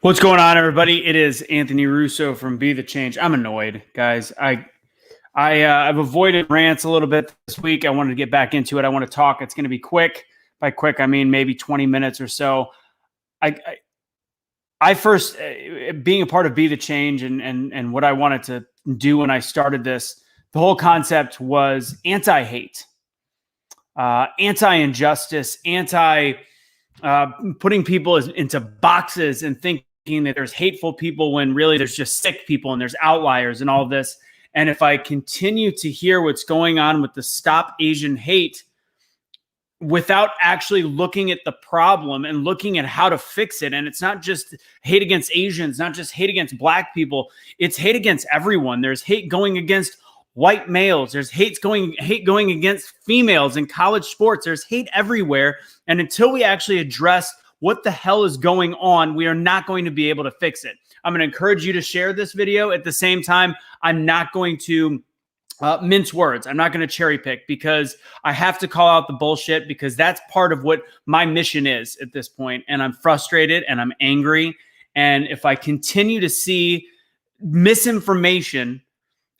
What's going on, everybody? It is Anthony Russo from Be the Change. I'm annoyed, guys. I've avoided rants a little bit this week. I wanted to get back into it. I want to talk. It's going to be quick. By quick, I mean maybe 20 minutes or so. I first, being a part of Be the Change and what I wanted to do when I started this, the whole concept was anti-hate, anti-injustice, putting people into boxes and thinking that there's hateful people when really there's just sick people and there's outliers and all of this. And if I continue to hear what's going on with the Stop Asian Hate without actually looking at the problem and looking at how to fix it, and it's not just hate against Asians, not just hate against Black people, it's hate against everyone. There's hate going against white males. There's hate going against females in college sports. There's hate everywhere. And until we actually address what the hell is going on, we are not going to be able to fix it. I'm going to encourage you to share this video. At the same time, I'm not going to mince words. I'm not going to cherry pick because I have to call out the bullshit because that's part of what my mission is at this point. And I'm frustrated and I'm angry. And if I continue to see misinformation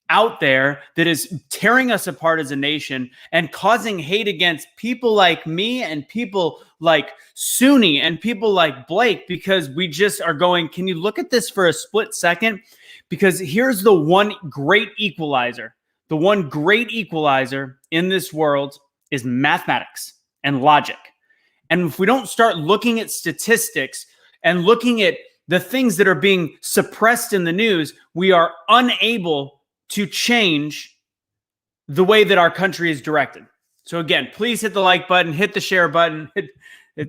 out there that is tearing us apart as a nation and causing hate against people like me and people like Sunni and people like Blake, because we just are going, can you look at this for a split second? Because here's the one great equalizer. The one great equalizer in this world is mathematics and logic. And if we don't start looking at statistics and looking at the things that are being suppressed in the news, we are unable to change the way that our country is directed. So again, please hit the like button, hit the share button.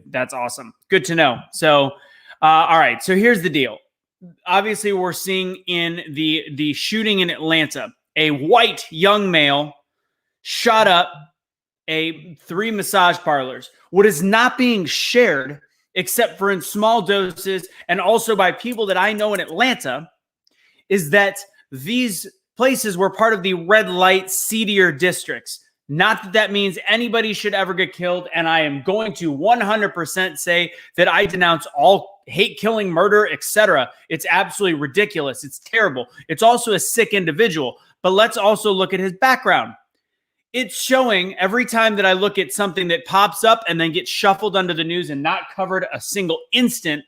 That's awesome. Good to know. So, all right. So here's the deal. Obviously, we're seeing in the shooting in Atlanta, a white young male shot up 3 massage parlors. What is not being shared, except for in small doses and also by people that I know in Atlanta, is that these places were part of the red light seedier districts. Not that that means anybody should ever get killed. And I am going to 100% say that I denounce all hate, killing, murder, etc. It's absolutely ridiculous. It's terrible. It's also a sick individual. But let's also look at his background. It's showing every time that I look at something that pops up and then gets shuffled under the news and not covered a single instant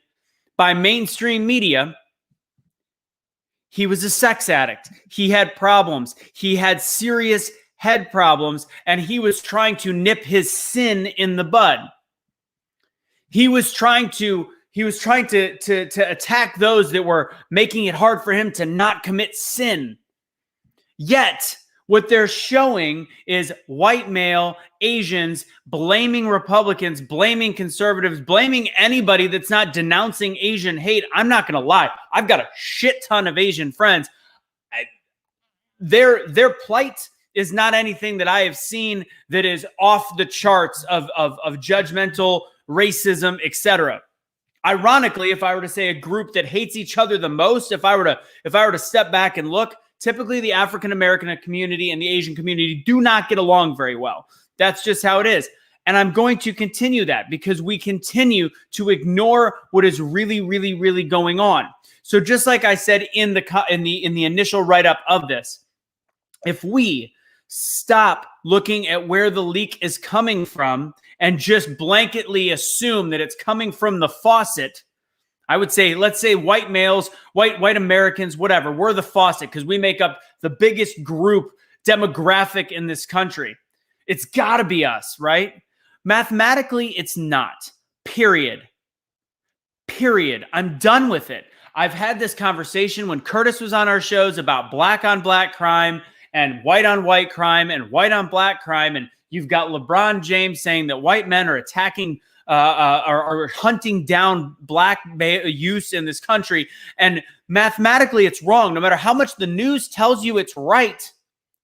by mainstream media. He was a sex addict. He had problems. He had serious head problems, and he was trying to nip his sin in the bud. He was trying to attack those that were making it hard for him to not commit sin. Yet, what they're showing is white male Asians blaming Republicans, blaming conservatives, blaming anybody that's not denouncing Asian hate. I'm not going to lie. I've got a shit ton of Asian friends. Their plight is not anything that I have seen that is off the charts of judgmental racism, etc. Ironically, if I were to say a group that hates each other the most, if I were to step back and look, typically the African American community and the Asian community do not get along very well. That's just how it is. And I'm going to continue that because we continue to ignore what is really, really, really going on. So just like I said in the initial write-up of this, if we stop looking at where the leak is coming from and just blanketly assume that it's coming from the faucet, I would say, let's say white males, white Americans, whatever, we're the faucet because we make up the biggest group demographic in this country. It's got to be us, right? Mathematically, it's not. Period. I'm done with it. I've had this conversation when Curtis was on our shows about black on black crime and white on white crime and white on black crime. And you've got LeBron James saying that white men are attacking are hunting down black youth in this country. And mathematically, it's wrong. No matter how much the news tells you it's right,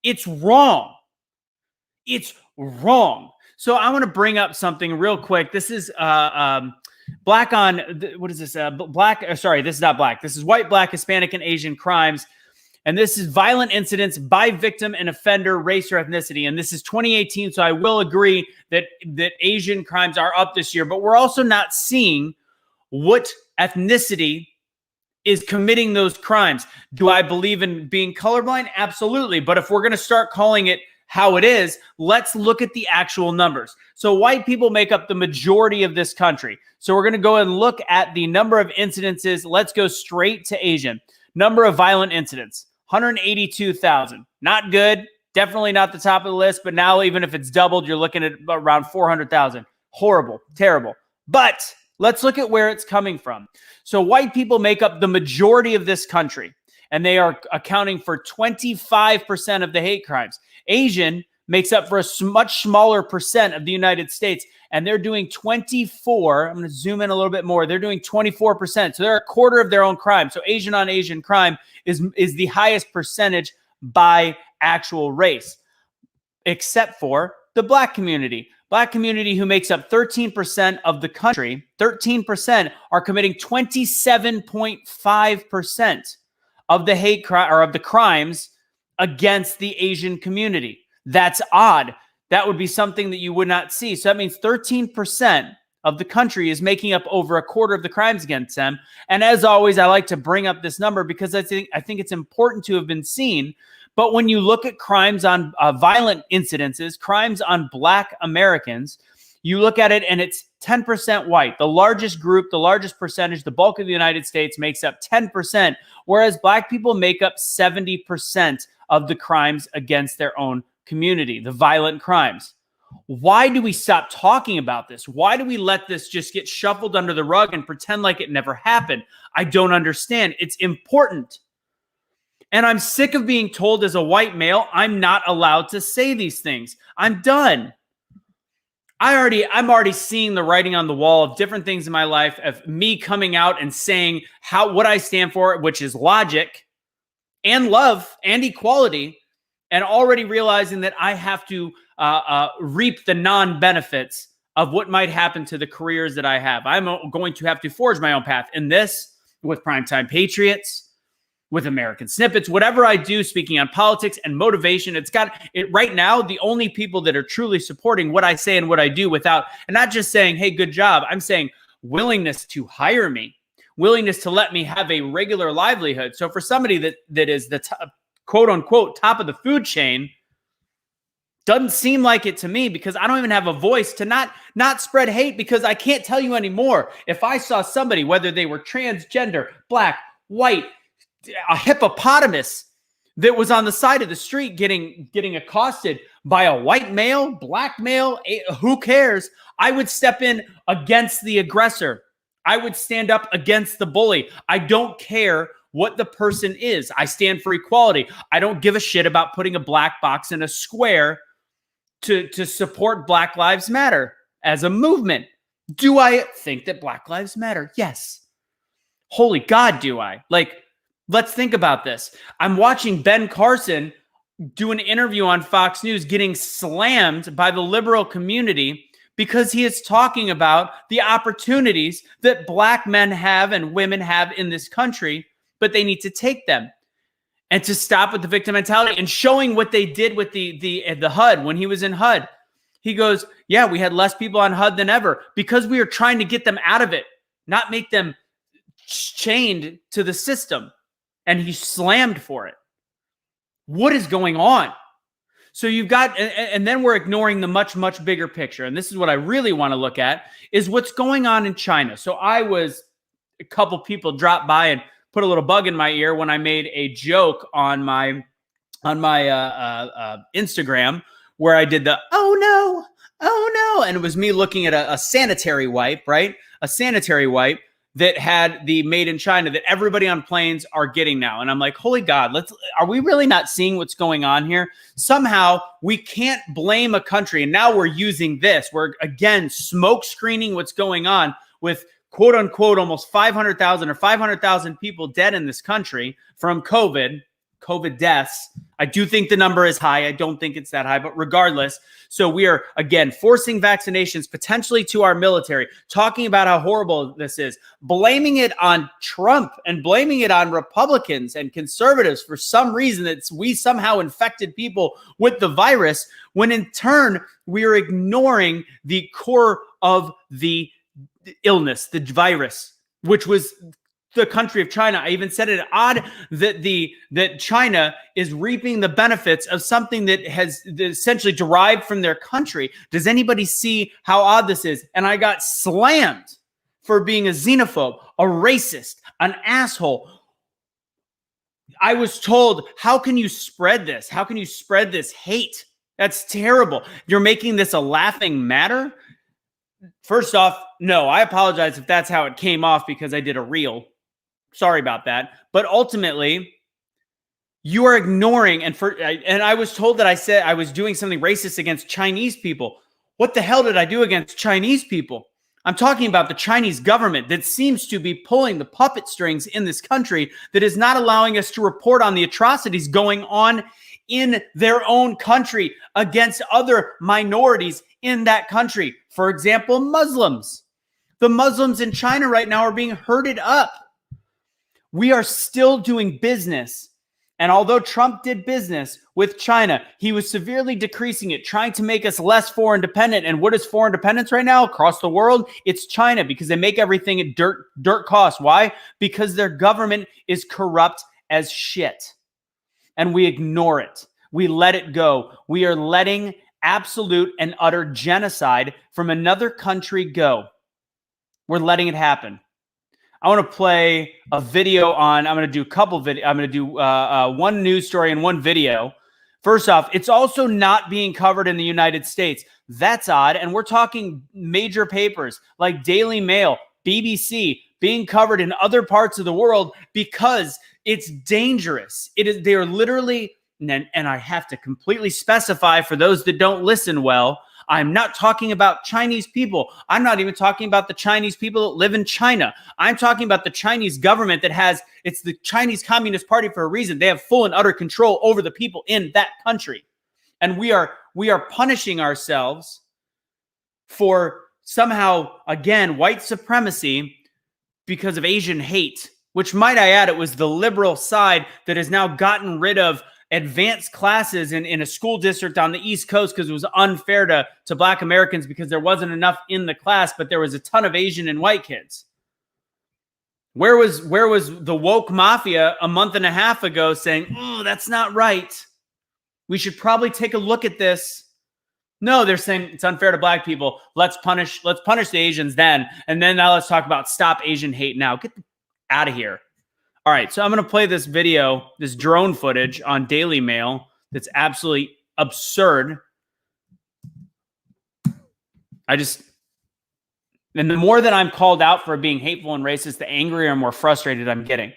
it's wrong. It's wrong. So I want to bring up something real quick. This is black on, what is this? Sorry, this is not black. This is white, black, Hispanic, and Asian crimes. And this is violent incidents by victim and offender, race or ethnicity. And this is 2018. So I will agree that Asian crimes are up this year, but we're also not seeing what ethnicity is committing those crimes. Do I believe in being colorblind? Absolutely. But if we're going to start calling it how it is, let's look at the actual numbers. So white people make up the majority of this country. So we're going to go and look at the number of incidences. Let's go straight to Asian. Number of violent incidents, 182,000. Not good. Definitely not the top of the list. But now even if it's doubled, you're looking at around 400,000. Horrible. Terrible. But let's look at where it's coming from. So white people make up the majority of this country, and they are accounting for 25% of the hate crimes. Asian makes up for a much smaller percent of the United States, and they're doing 24. I'm going to zoom in a little bit more. They're doing 24%. So they're a quarter of their own crime. So Asian on Asian crime is the highest percentage by actual race, except for the black community. Black community, who makes up 13% of the country, 13% are committing 27.5% of the hate crime or of the crimes against the Asian community. That's odd. That would be something that you would not see. So that means 13% of the country is making up over a quarter of the crimes against them. And as always, I like to bring up this number because I think it's important to have been seen. But when you look at crimes on violent incidences, crimes on black Americans, you look at it and it's 10% white. The largest group, the largest percentage, the bulk of the United States makes up 10%, whereas black people make up 70% of the crimes against their own community, the violent crimes. Why do we stop talking about this? Why do we let this just get shuffled under the rug and pretend like it never happened? I don't understand. It's important. And I'm sick of being told as a white male, I'm not allowed to say these things. I'm done. I'm already seeing the writing on the wall of different things in my life, of me coming out and saying what I stand for, which is logic and love and equality, and already realizing that I have to reap the non-benefits of what might happen to the careers that I have. I'm going to have to forge my own path in this, with Primetime Patriots, with American Snippets, whatever I do, speaking on politics and motivation. It's got it right now. The only people that are truly supporting what I say and what I do and not just saying, hey, good job. I'm saying willingness to hire me, willingness to let me have a regular livelihood. So for somebody that is the quote unquote top of the food chain, doesn't seem like it to me, because I don't even have a voice to not spread hate, because I can't tell you anymore. If I saw somebody, whether they were transgender, black, white, a hippopotamus, that was on the side of the street getting accosted by a white male, black male, who cares? I would step in against the aggressor. I would stand up against the bully. I don't care what the person is. I stand for equality. I don't give a shit about putting a black box in a square to support Black Lives Matter as a movement. Do I think that Black Lives Matter? Yes. Holy God, do I? Let's think about this. I'm watching Ben Carson do an interview on Fox News getting slammed by the liberal community because he is talking about the opportunities that black men have and women have in this country, but they need to take them. And to stop with the victim mentality, and showing what they did with the HUD when he was in HUD. He goes, yeah, we had less people on HUD than ever because we are trying to get them out of it, not make them chained to the system. And he slammed for it. What is going on? So you've got, and then we're ignoring the much, much bigger picture. And this is what I really want to look at, is what's going on in China. So a couple people dropped by and put a little bug in my ear when I made a joke on my Instagram, where I did the, oh no. And it was me looking at a sanitary wipe, right? A sanitary wipe that had the made in China that everybody on planes are getting now. And I'm like, holy God, are we really not seeing what's going on here? Somehow we can't blame a country. And now we're using this. We're again, smoke screening what's going on with quote unquote, almost 500,000 or 500,000 people dead in this country from COVID deaths. I do think the number is high. I don't think it's that high, but regardless. So we are, again, forcing vaccinations potentially to our military, talking about how horrible this is, blaming it on Trump and blaming it on Republicans and conservatives for some reason that we somehow infected people with the virus, when in turn we are ignoring the core of the illness, the virus, which was the country of China. I even said it odd that China is reaping the benefits of something that has essentially derived from their country. Does anybody see how odd this is? And I got slammed for being a xenophobe, a racist, an asshole. I was told, how can you spread this? How can you spread this hate? That's terrible. You're making this a laughing matter? First off, no, I apologize if that's how it came off because I did a reel. Sorry about that. But ultimately, you are ignoring, and I was told that I said I was doing something racist against Chinese people. What the hell did I do against Chinese people? I'm talking about the Chinese government that seems to be pulling the puppet strings in this country, that is not allowing us to report on the atrocities going on in their own country against other minorities in that country. For example, Muslims. The Muslims in China right now are being herded up. We are still doing business. And although Trump did business with China, he was severely decreasing it, trying to make us less foreign dependent. And what is foreign dependence right now across the world? It's China, because they make everything at dirt cost. Why? Because their government is corrupt as shit. And we ignore it. We let it go. We are letting absolute and utter genocide from another country go. We're letting it happen. I want to play a video on, I'm going to do a couple videos. I'm going to do one news story and one video. First off, it's also not being covered in the United States. That's odd. And we're talking major papers like Daily Mail, BBC, being covered in other parts of the world because it's dangerous. They are literally, and I have to completely specify for those that don't listen well, I'm not talking about Chinese people. I'm not even talking about the Chinese people that live in China. I'm talking about the Chinese government it's the Chinese Communist Party for a reason. They have full and utter control over the people in that country. And we are punishing ourselves for somehow, again, white supremacy because of Asian hate, which, might I add, it was the liberal side that has now gotten rid of advanced classes in a school district on the East Coast because it was unfair to Black Americans because there wasn't enough in the class, but there was a ton of Asian and white kids. Where was the woke mafia a month and a half ago saying, oh, that's not right, we should probably take a look at this? No, they're saying it's unfair to Black people. Let's punish the Asians then. And then now let's talk about stop Asian hate now. Get out of here. All right, so I'm going to play this video, this drone footage on Daily Mail that's absolutely absurd. And the more that I'm called out for being hateful and racist, the angrier and more frustrated I'm getting.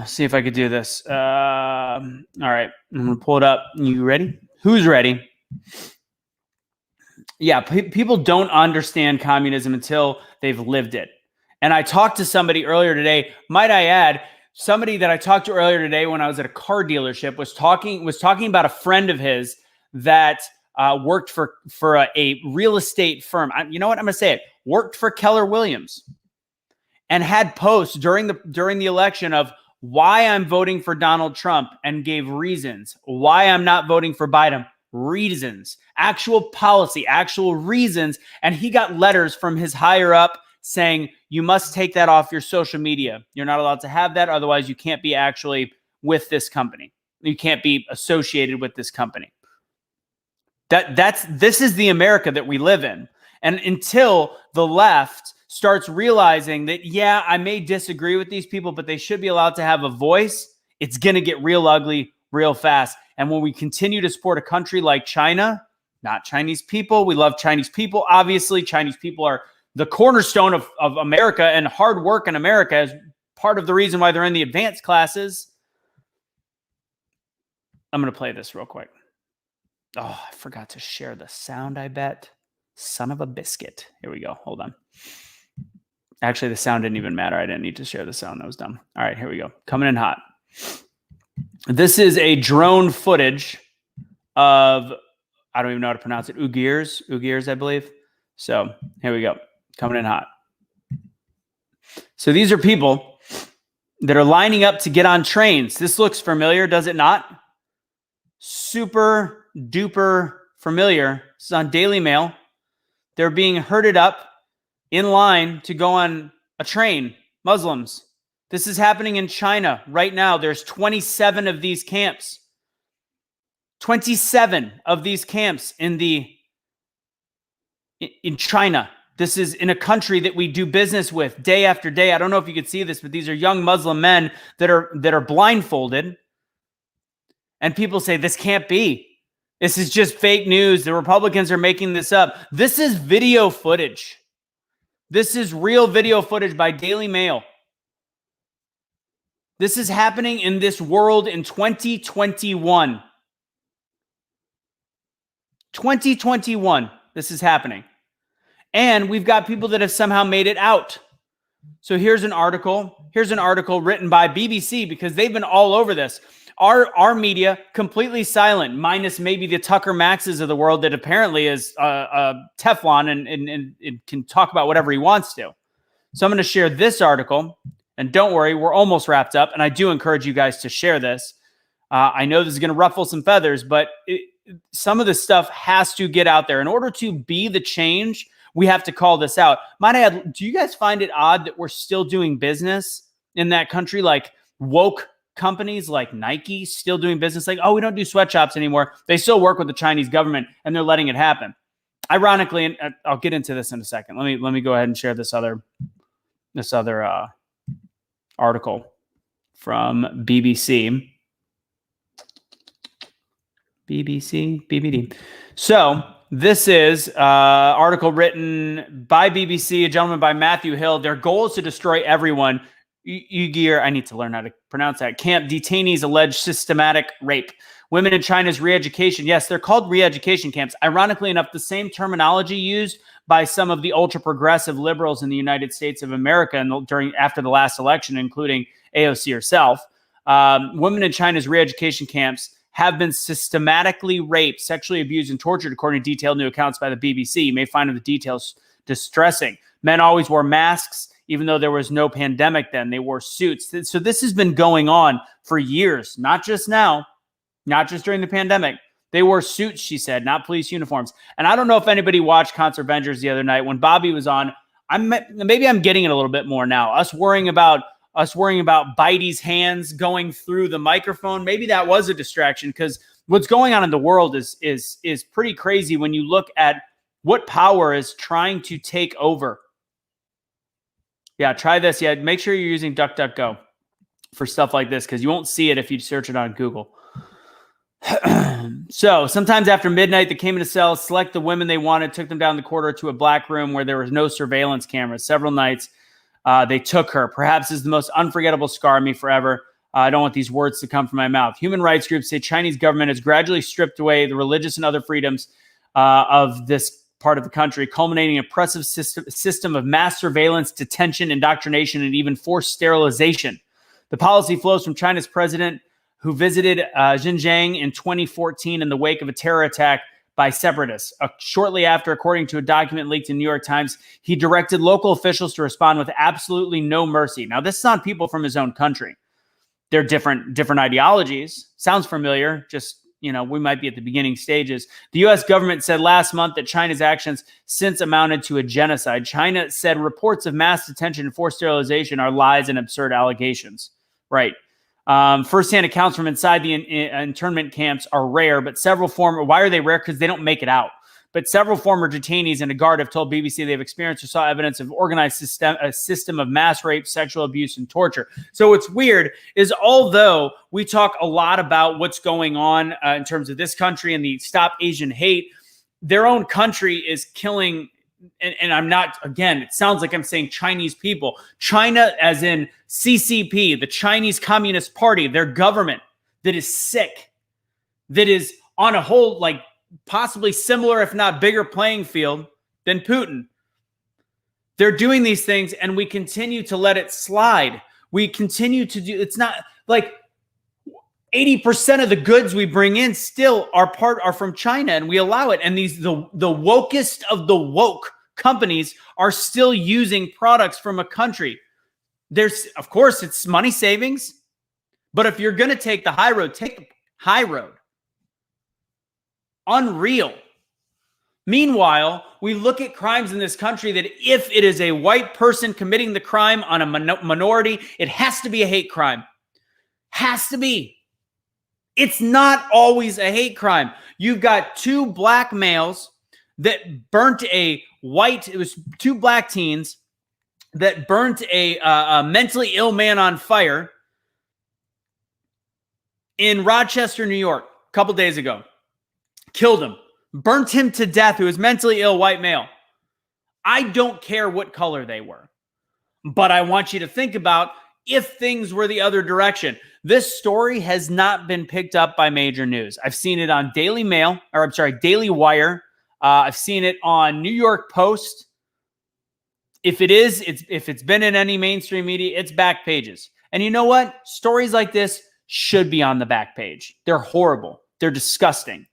See if I could do this. All right, I'm going to pull it up. You ready? Who's ready? Yeah, people don't understand communism until they've lived it. And I talked to somebody earlier today, might I add, somebody that I talked to earlier today when I was at a car dealership was talking about a friend of his that worked for a real estate firm. You know what? I'm going to say it. Worked for Keller Williams and had posts during the election of why I'm voting for Donald Trump and gave reasons. Why I'm not voting for Biden. Reasons. Actual policy. Actual reasons. And he got letters from his higher up saying, you must take that off your social media. You're not allowed to have that. Otherwise, you can't be actually with this company. You can't be associated with this company. This is the America that we live in. And until the left starts realizing that, yeah, I may disagree with these people, but they should be allowed to have a voice, it's going to get real ugly real fast. And when we continue to support a country like China, not Chinese people, we love Chinese people. Obviously, Chinese people are the cornerstone of America, and hard work in America is part of the reason why they're in the advanced classes. I'm going to play this real quick. Oh, I forgot to share the sound, I bet. Son of a biscuit. Here we go. Hold on. Actually, the sound didn't even matter. I didn't need to share the sound. That was dumb. All right, here we go. Coming in hot. This is a drone footage of, I don't even know how to pronounce it, Uyghurs, I believe. So here we go. Coming in hot. So these are people that are lining up to get on trains. This looks familiar, does it not? Super duper familiar. This is on Daily Mail. They're being herded up in line to go on a train. Muslims. This is happening in China right now. There's 27 of these camps. 27 of these camps in China. This is in a country that we do business with day after day. I don't know if you could see this, but these are young Muslim men that are blindfolded. And people say, this can't be. This is just fake news. The Republicans are making this up. This is video footage. This is real video footage by Daily Mail. This is happening in this world in 2021. 2021, this is happening. And we've got people that have somehow made it out. So here's an article. Here's an article written by BBC because they've been all over this. Our media completely silent, minus maybe the Tucker Maxes of the world that apparently is Teflon and can talk about whatever he wants to. So I'm going to share this article. And don't worry, we're almost wrapped up. And I do encourage you guys to share this. I know this is going to ruffle some feathers, but some of this stuff has to get out there. In order to be the change, we have to call this out. Might I add, do you guys find it odd that we're still doing business in that country? Like woke companies like Nike still doing business? Like, oh, we don't do sweatshops anymore. They still work with the Chinese government and they're letting it happen. Ironically, and I'll get into this in a second. Let me go ahead and share this other article from BBC. BBD. So this is article written by BBC, a gentleman by Matthew Hill. Their goal is to destroy everyone. Uyghur, I need to learn how to pronounce that. Camp detainees allege systematic rape. Women in China's re-education. Yes, they're called re-education camps. Ironically enough, the same terminology used by some of the ultra-progressive liberals in the United States of America after the last election, including AOC herself. Women in China's re-education camps have been systematically raped, sexually abused, and tortured, according to detailed new accounts by the BBC. You may find the details distressing. Men always wore masks, even though there was no pandemic then. They wore suits. So this has been going on for years, not just now, not just during the pandemic. They wore suits, she said, not police uniforms. And I don't know if anybody watched Concert Avengers the other night when Bobby was on. Maybe I'm getting it a little bit more now. Us worrying about Bitey's hands going through the microphone. Maybe that was a distraction because what's going on in the world is pretty crazy when you look at what power is trying to take over. Yeah, try this. Yeah, make sure you're using DuckDuckGo for stuff like this because you won't see it if you search it on Google. So sometimes after midnight, they came into cells, select the women they wanted, took them down the corridor to a black room where there was no surveillance cameras. Several nights, they took her. Perhaps is the most unforgettable scar on me forever. I don't want these words to come from my mouth. Human rights groups say Chinese government has gradually stripped away the religious and other freedoms of this part of the country, culminating in an oppressive system of mass surveillance, detention, indoctrination, and even forced sterilization. The policy flows from China's president, who visited Xinjiang in 2014 in the wake of a terror attack by separatists. Shortly after, according to a document leaked in New York Times, he directed local officials to respond with absolutely no mercy. Now, this is on people from his own country. They're different ideologies. Sounds familiar. Just, we might be at the beginning stages. The U.S. government said last month that China's actions since amounted to a genocide. China said reports of mass detention and forced sterilization are lies and absurd allegations. Right. First-hand accounts from inside the internment camps are rare, but several former... Why are they rare? Because they don't make it out. But several former detainees and a guard have told BBC they've experienced or saw evidence of organized system of mass rape, sexual abuse, and torture. So what's weird is although we talk a lot about what's going on in terms of this country and the Stop Asian Hate, their own country is killing... And I'm not, again, it sounds like I'm saying Chinese people. China as in CCP, the Chinese Communist Party, their government that is sick, that is on a whole, like possibly similar, if not bigger playing field than Putin. They're doing these things and we continue to let it slide. We continue to do, it's not like 80% of the goods we bring in still are from China, and we allow it. And the wokest of the woke companies are still using products from a country. Of course, it's money savings, but if you're going to take the high road, take the high road. Unreal. Meanwhile, we look at crimes in this country that if it is a white person committing the crime on a minority, it has to be a hate crime. Has to be. It's not always a hate crime. You've got two black males that burnt it was two black teens that burnt a mentally ill man on fire in Rochester, New York, a couple days ago. Killed him. Burnt him to death, who was mentally ill white male. I don't care what color they were, but I want you to think about if things were the other direction. This story has not been picked up by major news. I've seen it on Daily Wire. I've seen it on New York Post. If it's been in any mainstream media, it's back pages. And you know what? Stories like this should be on the back page. They're horrible. They're disgusting.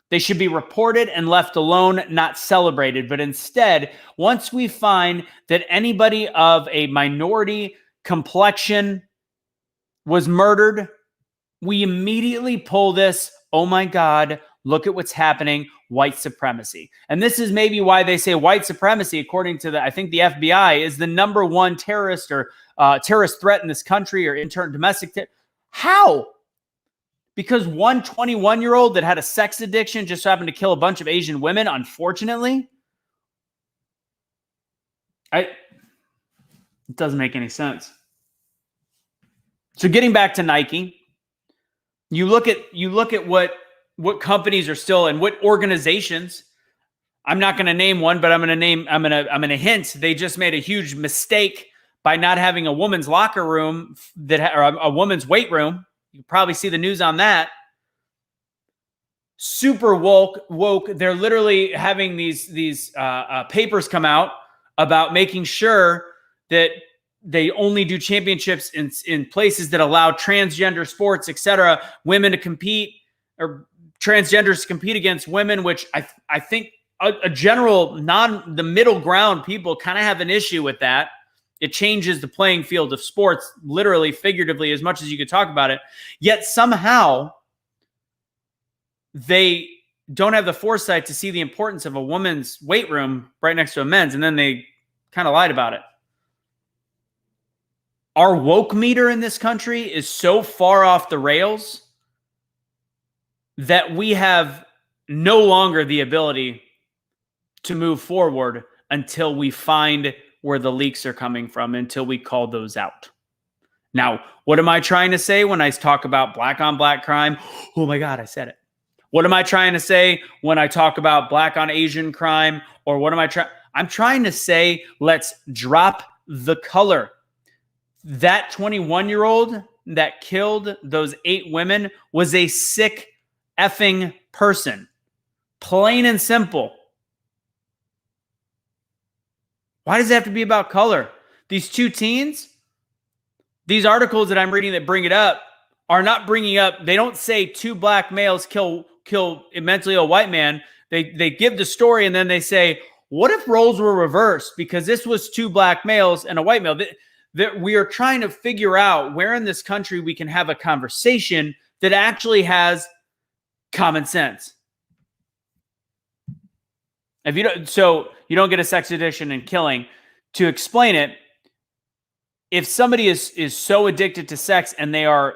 They should be reported and left alone, not celebrated. But instead, once we find that anybody of a minority complexion was murdered, we immediately pull this, oh my God, look at what's happening, white supremacy. And this is maybe why they say white supremacy, according to I think the FBI, is the number one terrorist or terrorist threat in this country, or domestic. How? Because one 21-year-old that had a sex addiction just happened to kill a bunch of Asian women, unfortunately? It doesn't make any sense. So getting back to Nike, you look at what companies are still and what organizations. I'm not going to name one, but I'm going to hint they just made a huge mistake by not having a woman's locker room or a woman's weight room. You probably see the news on that. Super woke. They're literally having these papers come out about making sure that they only do championships in places that allow transgender sports, etc., women to compete, or transgenders to compete against women, which I think a general the middle ground people kind of have an issue with that. It changes the playing field of sports, literally, figuratively, as much as you could talk about it. Yet somehow they don't have the foresight to see the importance of a woman's weight room right next to a men's, and then they kind of lied about it. Our woke meter in this country is so far off the rails that we have no longer the ability to move forward until we find where the leaks are coming from, until we call those out. Now, what am I trying to say when I talk about black on black crime? Oh my God, I said it. What am I trying to say when I talk about black on Asian crime? Or what am I trying? I'm trying to say, let's drop the color. That 21-year-old that killed those 8 women was a sick effing person. Plain and simple. Why does it have to be about color? These 2 teens, these articles that I'm reading that bring it up are not bringing up, they don't say 2 black males kill a mentally ill white man. They give the story and then they say, what if roles were reversed? Because this was 2 black males and a white male. That we are trying to figure out where in this country we can have a conversation that actually has common sense. If you don't get a sex addiction and killing. To explain it, if somebody is so addicted to sex and they are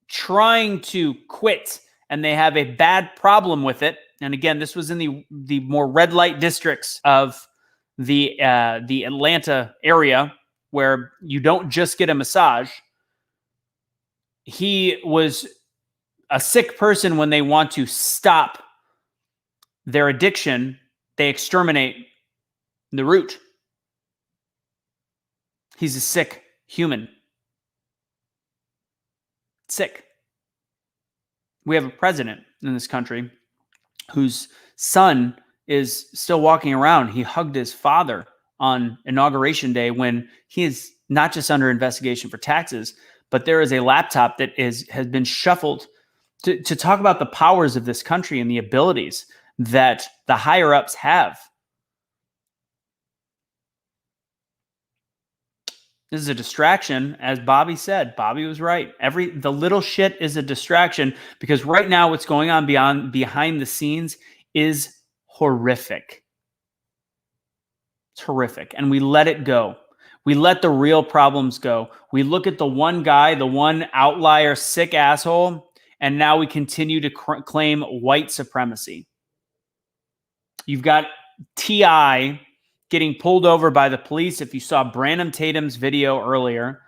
trying to quit and they have a bad problem with it, and again, this was in the more red light districts of the Atlanta area where you don't just get a massage. He was a sick person. When they want to stop their addiction, they exterminate the root. He's a sick human. Sick. We have a president in this country whose son is still walking around. He hugged his father on Inauguration Day when he is not just under investigation for taxes, but there is a laptop that has been shuffled to talk about the powers of this country and the abilities that the higher ups have. This is a distraction, as Bobby said. Bobby was right. The little shit is a distraction, because right now what's going on behind the scenes is horrific. It's horrific. And we let it go. We let the real problems go. We look at the one guy, the one outlier, sick asshole, and now we continue to claim white supremacy. You've got T.I. getting pulled over by the police. If you saw Branham Tatum's video earlier,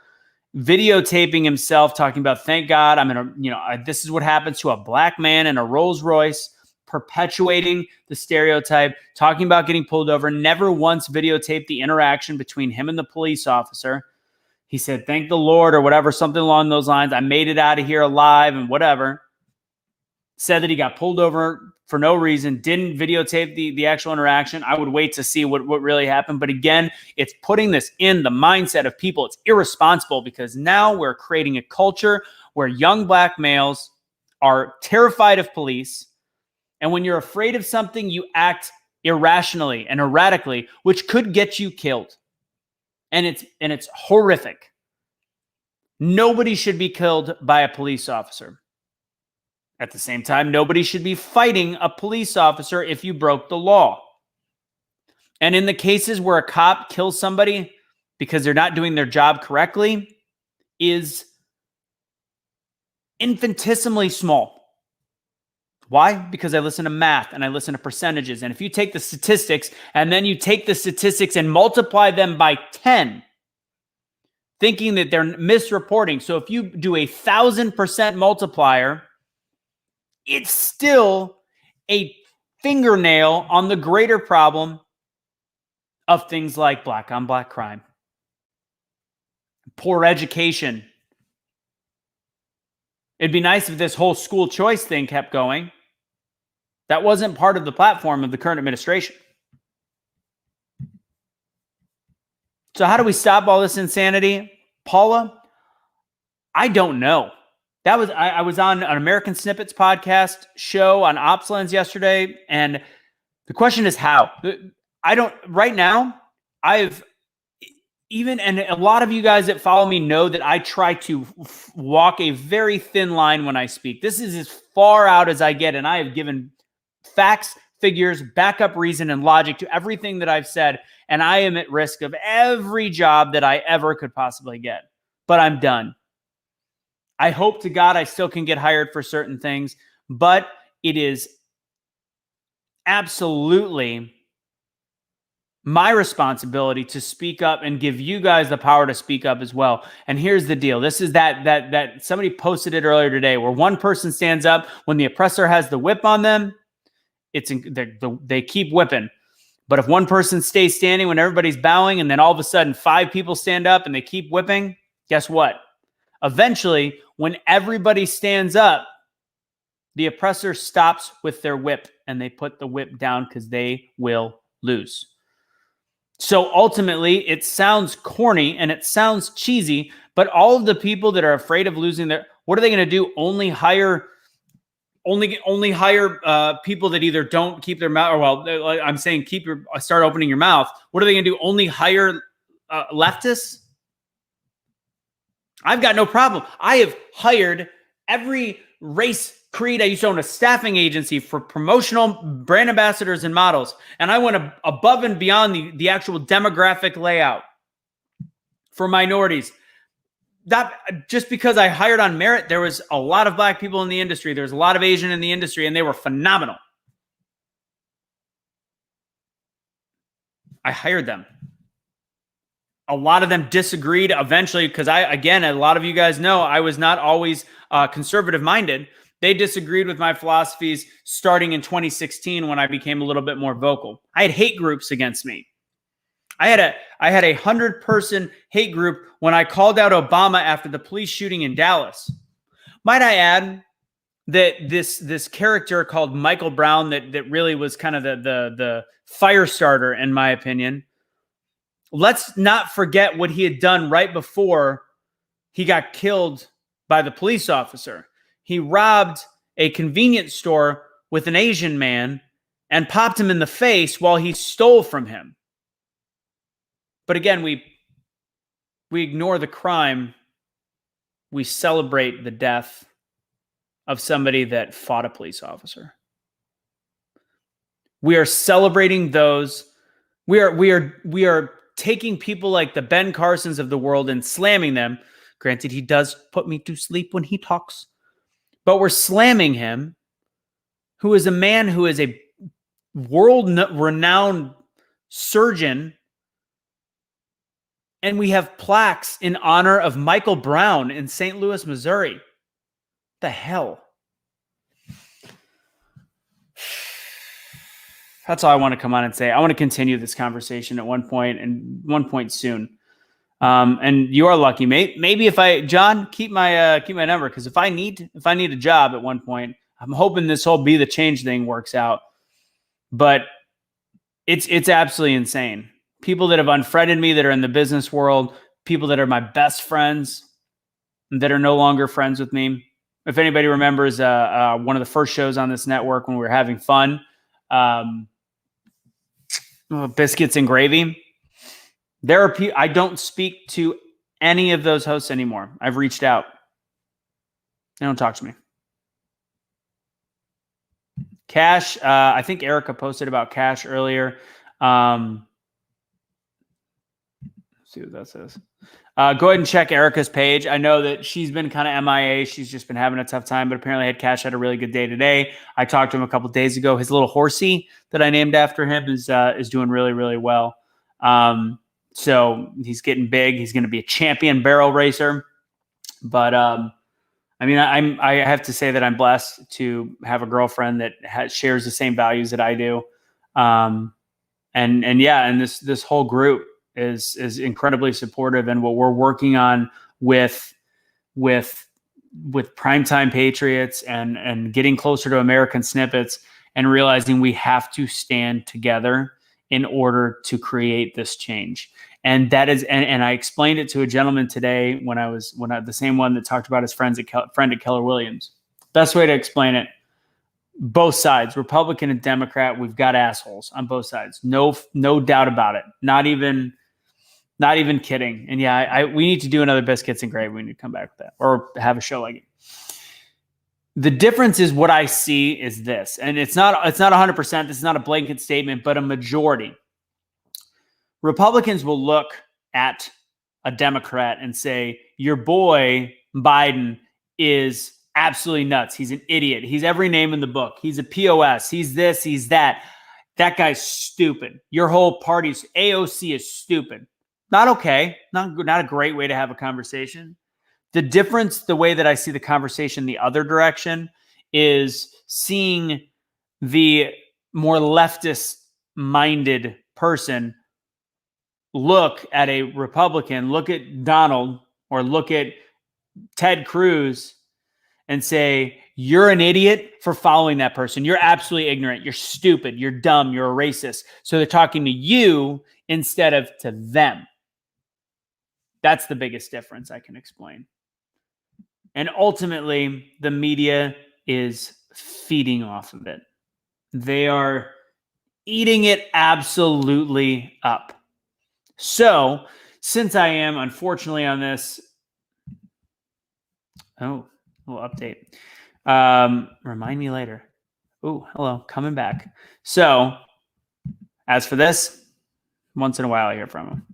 videotaping himself talking about, thank God I'm in this is what happens to a black man in a Rolls Royce, perpetuating the stereotype, talking about getting pulled over, never once videotaped the interaction between him and the police officer. He said, thank the Lord, or whatever, something along those lines. I made it out of here alive and whatever. Said that he got pulled over for no reason, didn't videotape the actual interaction. I would wait to see what really happened. But again, it's putting this in the mindset of people. It's irresponsible because now we're creating a culture where young black males are terrified of police. And when you're afraid of something, you act irrationally and erratically, which could get you killed. And it's horrific. Nobody should be killed by a police officer. At the same time, nobody should be fighting a police officer if you broke the law. And in the cases where a cop kills somebody because they're not doing their job correctly, is infinitesimally small. Why? Because I listen to math and I listen to percentages. And if you take the statistics and then you take the statistics and multiply them by 10, thinking that they're misreporting. So if you do 1,000% multiplier, it's still a fingernail on the greater problem of things like black on black crime, poor education. It'd be nice if this whole school choice thing kept going. That wasn't part of the platform of the current administration. So how do we stop all this insanity? Paula, I don't know. I was on an American Snippets podcast show on OpsLens yesterday, and the question is how. Right now, and a lot of you guys that follow me know that I try to walk a very thin line when I speak. This is as far out as I get, and I have given facts, figures, backup reason, and logic to everything that I've said, and I am at risk of every job that I ever could possibly get. But I'm done. I hope to God I still can get hired for certain things, but it is absolutely my responsibility to speak up and give you guys the power to speak up as well. And here's the deal. This is that somebody posted it earlier today, where one person stands up when the oppressor has the whip on them. They keep whipping. But if one person stays standing when everybody's bowing, and then all of a sudden 5 people stand up and they keep whipping, guess what? Eventually, when everybody stands up, the oppressor stops with their whip and they put the whip down because they will lose. So ultimately, it sounds corny and it sounds cheesy, but all of the people that are afraid of losing what are they going to do? Only hire people that either don't keep their mouth, or I'm saying start opening your mouth. What are they going to do? Only hire leftists? I've got no problem. I have hired every race, creed. I used to own a staffing agency for promotional brand ambassadors and models. And I went above and beyond the actual demographic layout for minorities. That just because I hired on merit, there was a lot of black people in the industry. There's a lot of Asian in the industry, and they were phenomenal. I hired them. A lot of them disagreed eventually because a lot of you guys know I was not always conservative minded. They disagreed with my philosophies starting in 2016 when I became a little bit more vocal. I had hate groups against me. I had a 100-person hate group when I called out Obama after the police shooting in Dallas. Might I add that this character called Michael Brown that really was kind of the fire starter, in my opinion. Let's not forget what he had done right before he got killed by the police officer. He robbed a convenience store with an Asian man and popped him in the face while he stole from him. But again, we ignore the crime. We celebrate the death of somebody that fought a police officer. We are celebrating those. We are taking people like the Ben Carsons of the world and slamming them. Granted, he does put me to sleep when he talks, but we're slamming him, who is a man who is a world-renowned surgeon, and we have plaques in honor of Michael Brown in St. Louis, Missouri. What the hell? That's all I want to come on and say. I want to continue this conversation at one point soon. And you are lucky, mate. Maybe if John, keep my number, because if I need a job at one point, I'm hoping this whole be the change thing works out. But it's absolutely insane. People that have unfriended me, that are in the business world, people that are my best friends, that are no longer friends with me. If anybody remembers one of the first shows on this network when we were having fun, Biscuits and Gravy. There are people, I don't speak to any of those hosts anymore. I've reached out. They don't talk to me. Cash, I think Erica posted about Cash earlier. Let's see what that says. Go ahead and check Erica's page. I know that she's been kind of MIA. She's just been having a tough time, but apparently Cash had a really good day today. I talked to him a couple days ago. His little horsey that I named after him is doing really, really well. So he's getting big. He's going to be a champion barrel racer. But I mean, I have to say that I'm blessed to have a girlfriend that shares the same values that I do. And this whole group is incredibly supportive, and what we're working on with Primetime Patriots and getting closer to American Snippets, and realizing we have to stand together in order to create this change. And that is, and I explained it to a gentleman today when I the same one that talked about his friend at Keller Williams. Best way to explain it: both sides, Republican and Democrat, we've got assholes on both sides. No doubt about it. Not even kidding. And yeah, we need to do another Biscuits and Gravy. We need to come back with that, or have a show like it. The difference is, what I see is this, and it's not 100%. This is not a blanket statement, but a majority. Republicans will look at a Democrat and say, your boy Biden is absolutely nuts. He's an idiot. He's every name in the book. He's a POS. He's this, he's that. That guy's stupid. Your whole party's AOC is stupid. Not okay. Not a great way to have a conversation. The difference, the way that I see the conversation the other direction, is seeing the more leftist-minded person look at a Republican, look at Donald, or look at Ted Cruz and say, you're an idiot for following that person. You're absolutely ignorant. You're stupid. You're dumb. You're a racist. So they're talking to you instead of to them. That's the biggest difference I can explain. And ultimately, the media is feeding off of it. They are eating it absolutely up. So, since I am, unfortunately, on this, little update. Remind me later. Oh, hello, coming back. So, as for this, once in a while I hear from them.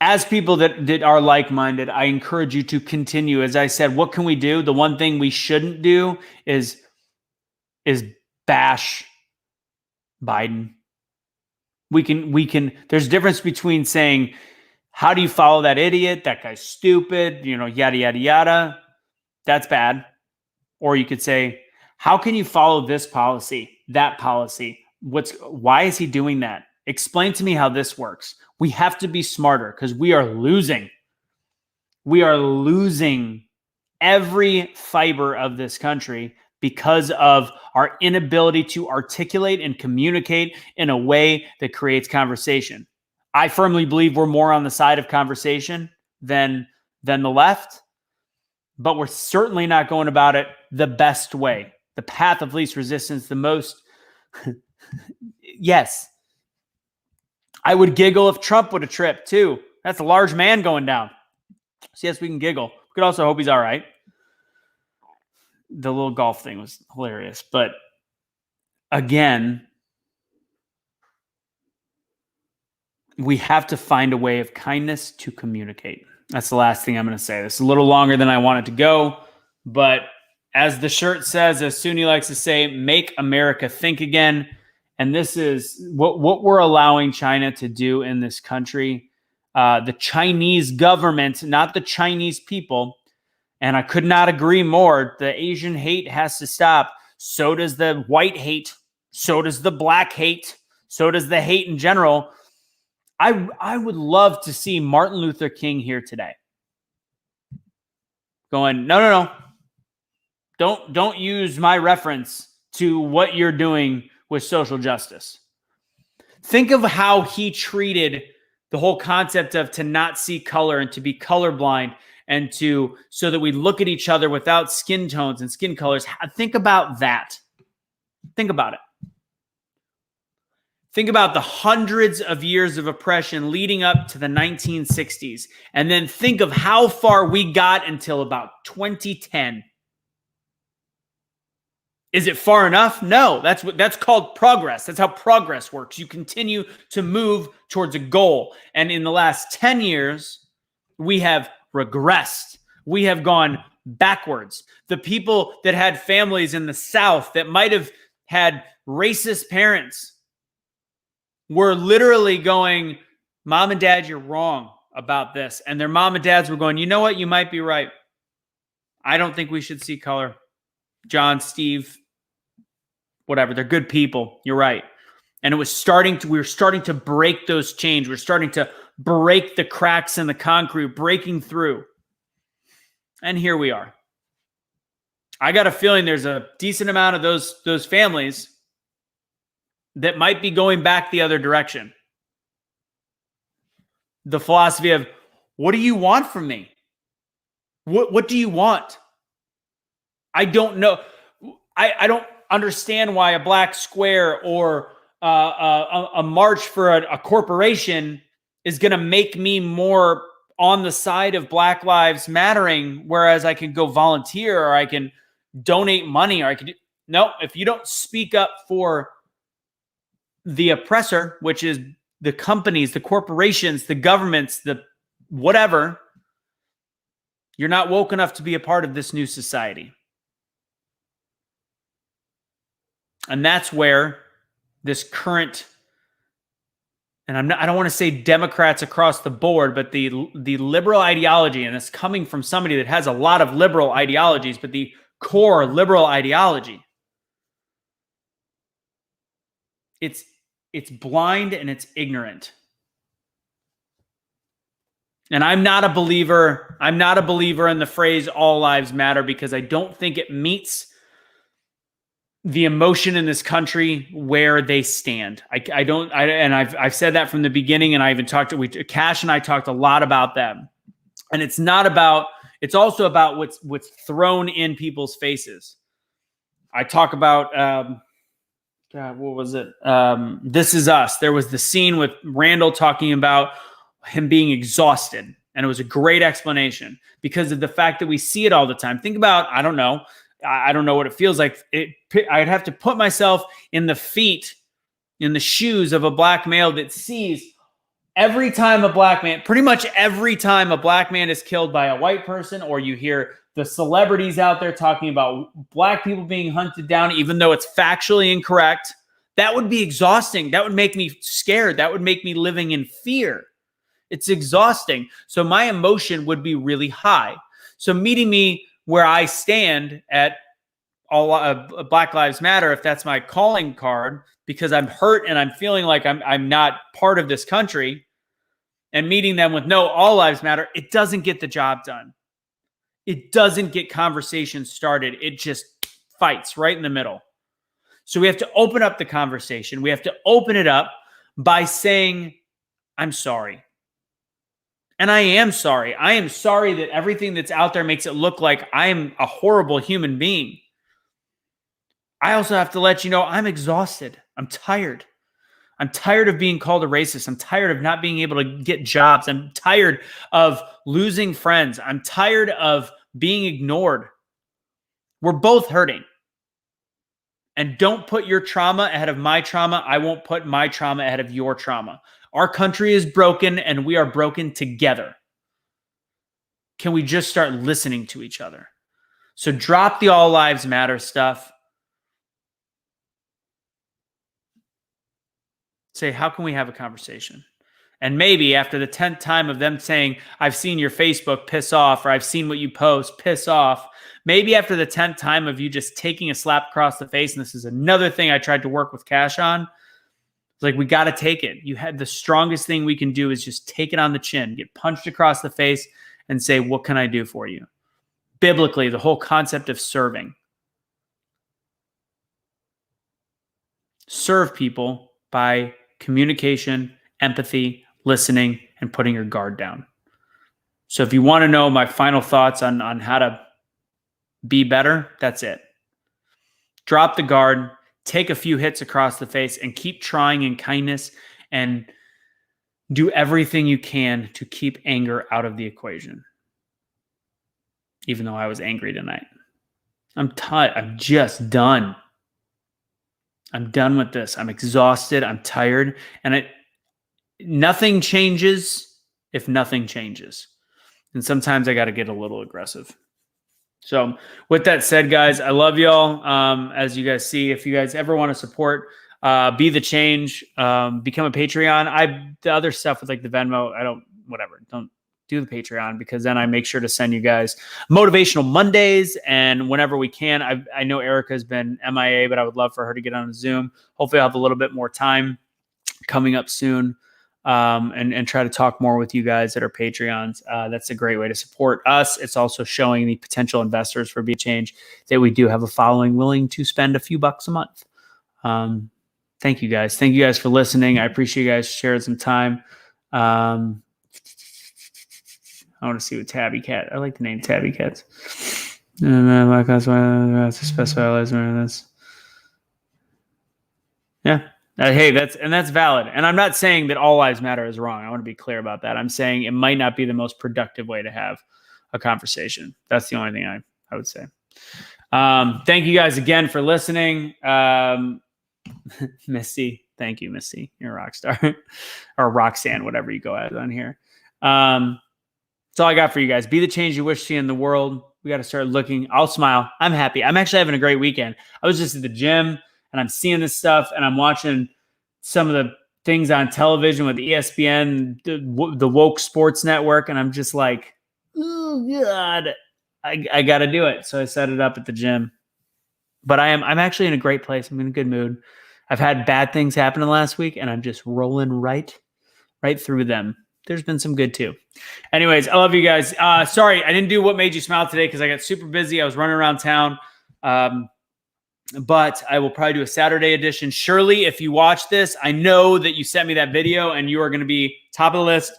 As people that are like-minded, I encourage you to continue. As I said, what can we do? The one thing we shouldn't do is bash Biden. We can, there's a difference between saying, how do you follow that idiot? That guy's stupid, yada, yada, yada. That's bad. Or you could say, how can you follow this policy, that policy? Why is he doing that? Explain to me how this works. We have to be smarter, because we are losing. We are losing every fiber of this country because of our inability to articulate and communicate in a way that creates conversation. I firmly believe we're more on the side of conversation than the left, but we're certainly not going about it the best way. The path of least resistance, the most. Yes. I would giggle if Trump would have tripped too. That's a large man going down. So yes, we can giggle. We could also hope he's all right. The little golf thing was hilarious, but again, we have to find a way of kindness to communicate. That's the last thing I'm going to say. This is a little longer than I wanted to go, but as the shirt says, as Sunni likes to say, make America think again. And this is what we're allowing China to do in this country. The Chinese government, not the Chinese people. And I could not agree more. The Asian hate has to stop. So does the white hate. So does the black hate. So does the hate in general. I would love to see Martin Luther King here today going, no. Don't use my reference to what you're doing with social justice. Think of how he treated the whole concept of to not see color and to be colorblind and so that we look at each other without skin tones and skin colors. Think about that. Think about it. Think about the hundreds of years of oppression leading up to the 1960s, and then think of how far we got until about 2010. Is it far enough? No, that's called progress. That's how progress works. You continue to move towards a goal. And in the last 10 years, we have regressed. We have gone backwards. The people that had families in the South that might have had racist parents were literally going, Mom and Dad, you're wrong about this. And their mom and dads were going, you know what? You might be right. I don't think we should see color. John, Steve, whatever. They're good people. You're right. And we were starting to break those chains. We're starting to break the cracks in the concrete, breaking through. And here we are. I got a feeling there's a decent amount of those families that might be going back the other direction. The philosophy of, what do you want from me? What do you want? I don't know. I don't understand why a black square or a march for a corporation is going to make me more on the side of Black Lives Mattering, whereas I can go volunteer or I can donate money or I can do. No, if you don't speak up for the oppressor, which is the companies, the corporations, the governments, the whatever, you're not woke enough to be a part of this new society. And that's where this current, and I don't want to say Democrats across the board, but the liberal ideology, and it's coming from somebody that has a lot of liberal ideologies, but the core liberal ideology, it's blind and it's ignorant. And I'm not a believer in the phrase all lives matter because I don't think it meets the emotion in this country where they stand. I've said that from the beginning, and I even Cash and I talked a lot about them. And it's also about what's thrown in people's faces. I talk about God, what was it? This Is Us. There was the scene with Randall talking about him being exhausted. And it was a great explanation because of the fact that we see it all the time. Think about, I don't know what it feels like. I'd have to put myself in the shoes of a black male that sees pretty much every time a black man is killed by a white person, or you hear the celebrities out there talking about black people being hunted down, even though it's factually incorrect. That would be exhausting. That would make me scared. That would make me living in fear. It's exhausting. So my emotion would be really high. So meeting me where I stand at Black Lives Matter, if that's my calling card, because I'm hurt and I'm feeling like I'm not part of this country, and meeting them with no, all lives matter, it doesn't get the job done. It doesn't get conversations started. It just fights right in the middle. So we have to open up the conversation. We have to open it up by saying, I'm sorry. And I am sorry. I am sorry that everything that's out there makes it look like I'm a horrible human being. I also have to let you know I'm exhausted. I'm tired. I'm tired of being called a racist. I'm tired of not being able to get jobs. I'm tired of losing friends. I'm tired of being ignored. We're both hurting. And don't put your trauma ahead of my trauma. I won't put my trauma ahead of your trauma. Our country is broken and we are broken together. Can we just start listening to each other? So drop the all lives matter stuff. Say, how can we have a conversation? And maybe after the 10th time of them saying, I've seen your Facebook, piss off, or I've seen what you post, piss off. Maybe after the 10th time of you just taking a slap across the face, and this is another thing I tried to work with Cash on, it's like, we got to take it. You had the strongest thing we can do is just take it on the chin, get punched across the face and say, what can I do for you? Biblically, the whole concept of serving. Serve people by communication, empathy, listening, and putting your guard down. So if you want to know my final thoughts on how to be better, that's it. Drop the guard, take a few hits across the face, and keep trying in kindness, and do everything you can to keep anger out of the equation. Even though I was angry tonight. I'm just done. I'm done with this. I'm exhausted. I'm tired. And nothing changes if nothing changes. And sometimes I got to get a little aggressive. So with that said, guys, I love y'all. As you guys see, if you guys ever want to support Be the Change, become a Patreon. The other stuff with like the Venmo, don't do the Patreon, because then I make sure to send you guys motivational Mondays, and whenever we can. I know Erica's been MIA, but I would love for her to get on a Zoom. Hopefully I'll have a little bit more time coming up soon, and try to talk more with you guys that are Patreons. That's a great way to support us. It's also showing the potential investors for Be Change that we do have a following willing to spend a few bucks a month. Thank you guys. Thank you guys for listening. I appreciate you guys sharing some time. I want to see what Tabby Cat. I like the name Tabby Cats. Yeah. Hey, that's valid. And I'm not saying that all lives matter is wrong. I want to be clear about that. I'm saying it might not be the most productive way to have a conversation. That's the only thing I would say. Thank you guys again for listening. Misty, thank you, Misty. You're a rock star. Or Roxanne, whatever you go as on here. That's all I got for you guys. Be the change you wish to see in the world. We got to start looking. I'll smile. I'm happy. I'm actually having a great weekend. I was just at the gym and I'm seeing this stuff, and I'm watching some of the things on television with ESPN, the woke sports network. And I'm just like, oh God, I got to do it. So I set it up at the gym, but I'm actually in a great place. I'm in a good mood. I've had bad things happen in the last week, and I'm just rolling right through them. There's been some good too. Anyways, I love you guys. Sorry, I didn't do What Made You Smile today because I got super busy. I was running around town. But I will probably do a Saturday edition. Shirley, if you watch this, I know that you sent me that video, and you are going to be top of the list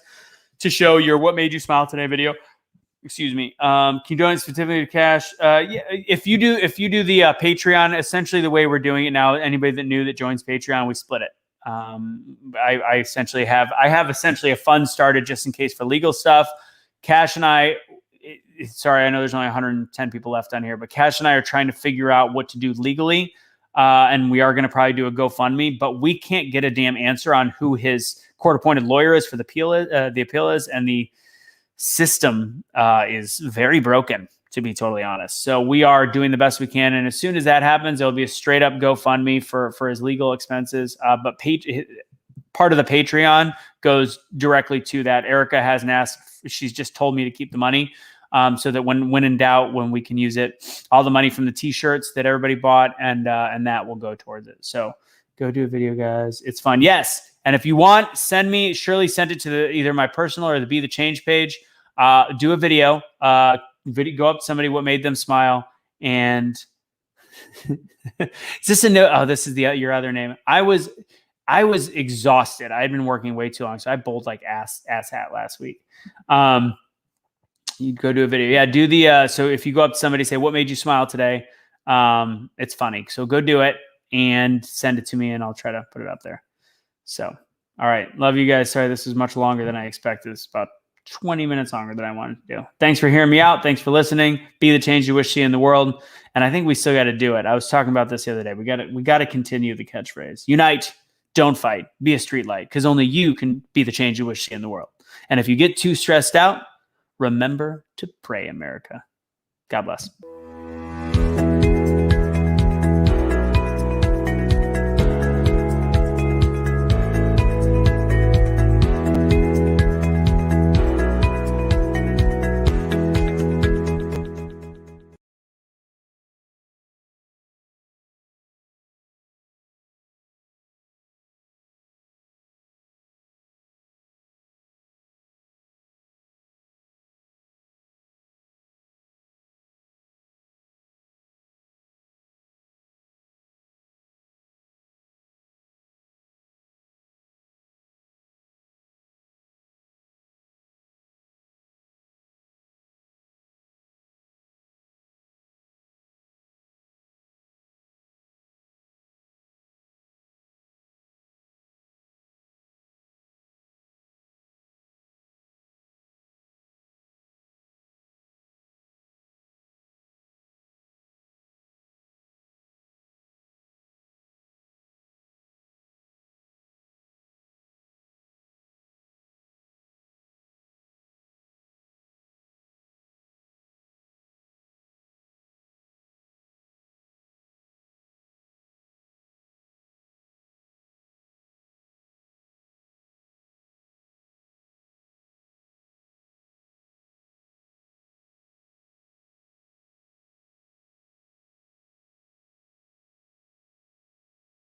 to show your What Made You Smile Today video. Excuse me. Can you donate specifically to Cash? Yeah, if you do the Patreon, essentially the way we're doing it now, anybody that new that joins Patreon, we split it. I essentially have a fund started just in case for legal stuff. Cash and I, sorry, I know there's only 110 people left on here, but Cash and I are trying to figure out what to do legally. And we are going to probably do a GoFundMe, but we can't get a damn answer on who his court-appointed lawyer is for the appeal is, and the system is very broken, to be totally honest. So we are doing the best we can. And as soon as that happens, it'll be a straight up GoFundMe for his legal expenses. But part of the Patreon goes directly to that. Erica hasn't asked. She's just told me to keep the money. So that when in doubt, when we can use it, all the money from the t-shirts that everybody bought, and that will go towards it. So go do a video, guys. It's fun. Yes. And if you want, send me, Shirley sent it to either my personal or the Be the Change page. Do a video, go up to somebody, what made them smile. And is this a no? Oh, this is your other name. I was exhausted. I had been working way too long. So I bowled like ass hat last week. You go do a video. Yeah. Do the, so if you go up to somebody, say, what made you smile today? It's funny. So go do it and send it to me, and I'll try to put it up there. So, all right. Love you guys. Sorry, this is much longer than I expected. It's about 20 minutes longer than I wanted to do. Thanks for hearing me out. Thanks for listening. Be the change you wish to see in the world. And I think we still got to do it. I was talking about this the other day. We got to continue the catchphrase. Unite, don't fight. Be a streetlight, because only you can be the change you wish to see in the world. And if you get too stressed out, remember to pray, America. God bless.